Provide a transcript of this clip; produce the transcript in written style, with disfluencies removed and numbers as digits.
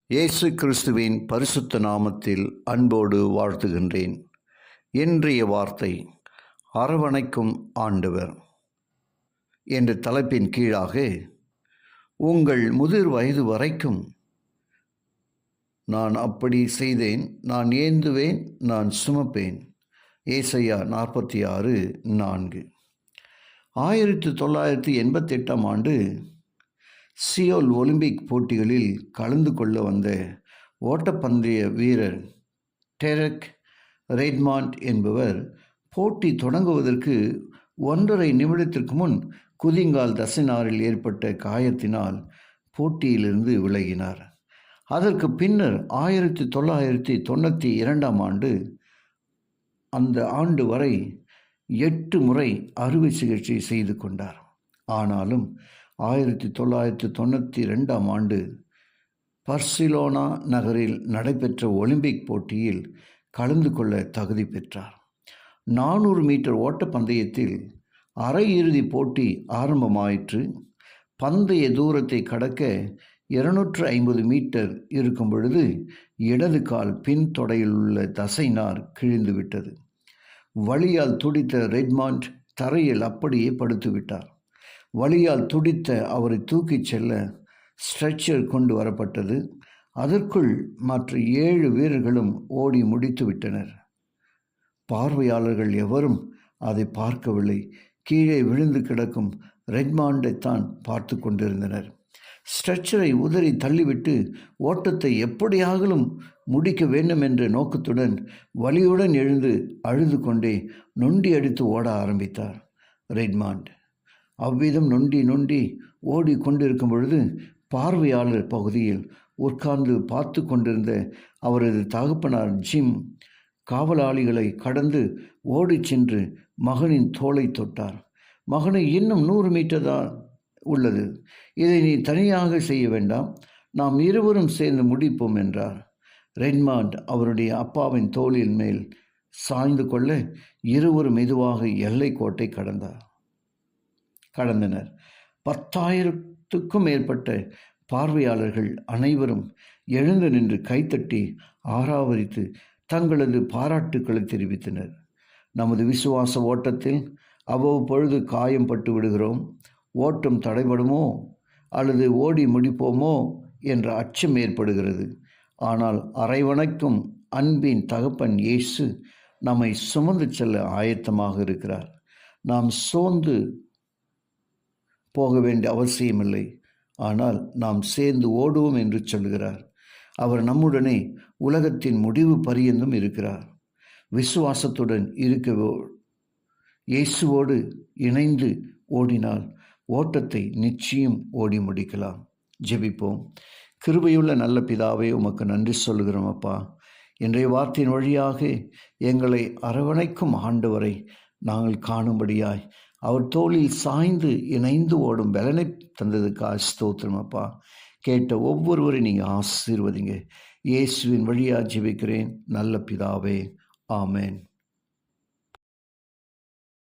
இயேசு கிறிஸ்துவின் பரிசுத்த நாமத்தில் அன்போடு வாழ்த்துகின்றேன். இன்றைய வார்த்தை அரவணைக்கும் ஆண்டவர் என்ற தலைப்பின் கீழாக, உங்கள் முதிர் வயது வரைக்கும் நான் அப்படி செய்தேன், நான் ஏந்துவேன், நான் சுமப்பேன். ஏசாயா 46:4. 1988 ஆண்டு சியோல் ஒலிம்பிக் போட்டிகளில் கலந்து கொள்ள வந்த ஓட்டப்பந்தய வீரர் டெரக் ரெட்மாண்ட் என்பவர் போட்டி தொடங்குவதற்கு 1.5 நிமிடத்திற்கு முன் குதிங்கால் தசைநாரில் ஏற்பட்ட காயத்தினால் போட்டியிலிருந்து விலகினார். அதற்கு பின்னர் 1992 ஆண்டு அந்த ஆண்டு வரை 8 முறை அறுவை சிகிச்சை செய்து கொண்டார். ஆனாலும் 1992 ஆண்டு பர்சிலோனா நகரில் நடைபெற்ற ஒலிம்பிக் போட்டியில் கலந்து கொள்ள தகுதி பெற்றார். 400 மீட்டர் ஓட்டப்பந்தயத்தில் அரையிறுதி போட்டி ஆரம்பமாயிற்று. பந்தய தூரத்தை கடக்க 250 மீட்டர் இருக்கும் பொழுது இடது கால் பின் தொடையில் உள்ள தசைநார் கிழிந்துவிட்டது. வலியால் துடித்த ரெட்மாண்ட் தரையில் அப்படியே படுத்துவிட்டார். வலியால் துடித்த அவரை தூக்கிச் செல்ல ஸ்ட்ரெச்சர் கொண்டு வரப்பட்டது. அதற்குள் மற்ற 7 வீரர்களும் ஓடி முடித்து விட்டனர். பார்வையாளர்கள் எவரும் அதை பார்க்கவில்லை. கீழே விழுந்து கிடக்கும் ரெட்மாண்டைத்தான் பார்த்து கொண்டிருந்தனர். ஸ்ட்ரெச்சரை உதறி தள்ளிவிட்டு ஓட்டத்தை எப்படியாகலும் முடிக்க வேண்டும் என்ற நோக்கத்துடன் வலியுடன் எழுந்து அழுது கொண்டே நொண்டி அடித்து ஓட ஆரம்பித்தார் ரெட்மாண்ட். அவ்விதம் நொண்டி ஓடி கொண்டிருக்கும் பொழுது பார்வையாளர் பகுதியில் உட்கார்ந்து பார்த்து கொண்டிருந்த அவரது தகப்பனார் ஜிம் காவலாளிகளை கடந்து ஓடி சென்று மகனின் தோளை தொட்டார். மகனை, இன்னும் 100 மீட்டர் தான் உள்ளது, இதை நீ தனியாக செய்ய வேண்டாம், நாம் இருவரும் சேர்ந்து முடிப்போம் என்றார். ரெட்மாண்ட் அவருடைய அப்பாவின் தோளின் மேல் சாய்ந்து கொள்ள இருவரும் மெதுவாக எல்லை கோட்டை கடந்தனர். 10,000க்கும் மேற்பட்ட பார்வையாளர்கள் அனைவரும் எழுந்து நின்று கைத்தட்டி ஆராவரித்து தங்களது பாராட்டுக்களை தெரிவித்தனர். நமது விசுவாச ஓட்டத்தில் அவ்வப்பொழுது காயம் பட்டு விடுகிறோம். ஓட்டம் தடைபடுமோ அல்லது ஓடி முடிப்போமோ என்ற அச்சம் ஏற்படுகிறது. ஆனால் அரவணைக்கும் அன்பின் தகப்பன் இயேசு நம்மை சுமந்து செல்ல ஆயத்தமாக இருக்கிறார். நாம் சோர்ந்து போக வேண்டிய அவசியமில்லை, ஆனால் நாம் சேர்ந்து ஓடுவோம் என்று சொல்கிறார். அவர் நம்முடனே உலகத்தின் முடிவு பரியந்தும் இருக்கிறார். விசுவாசத்துடன் இருக்கவோ இயேசுவோடு இணைந்து ஓடினால் ஓட்டத்தை நிச்சயம் ஓடி முடிக்கலாம். ஜெபிப்போம். கிருபையுள்ள நல்ல பிதாவே, உமக்கு நன்றி சொல்கிறோம் அப்பா. இன்றைய வார்த்தையின் வழியாக எங்களை அரவணைக்கும் ஆண்டவரை நாங்கள் காணும்படியாய் அவர் தோளில் சாய்ந்து இணைந்து ஓடும் பலனை தந்ததுக்காக ஸ்தோத்திரம் அப்பா. கேட்ட ஒவ்வொருவரையும் நீங்கள் ஆசீர்வதிங்க. இயேசுவின் வழியாக ஜெபிக்கிறேன் நல்ல பிதாவே, ஆமேன்.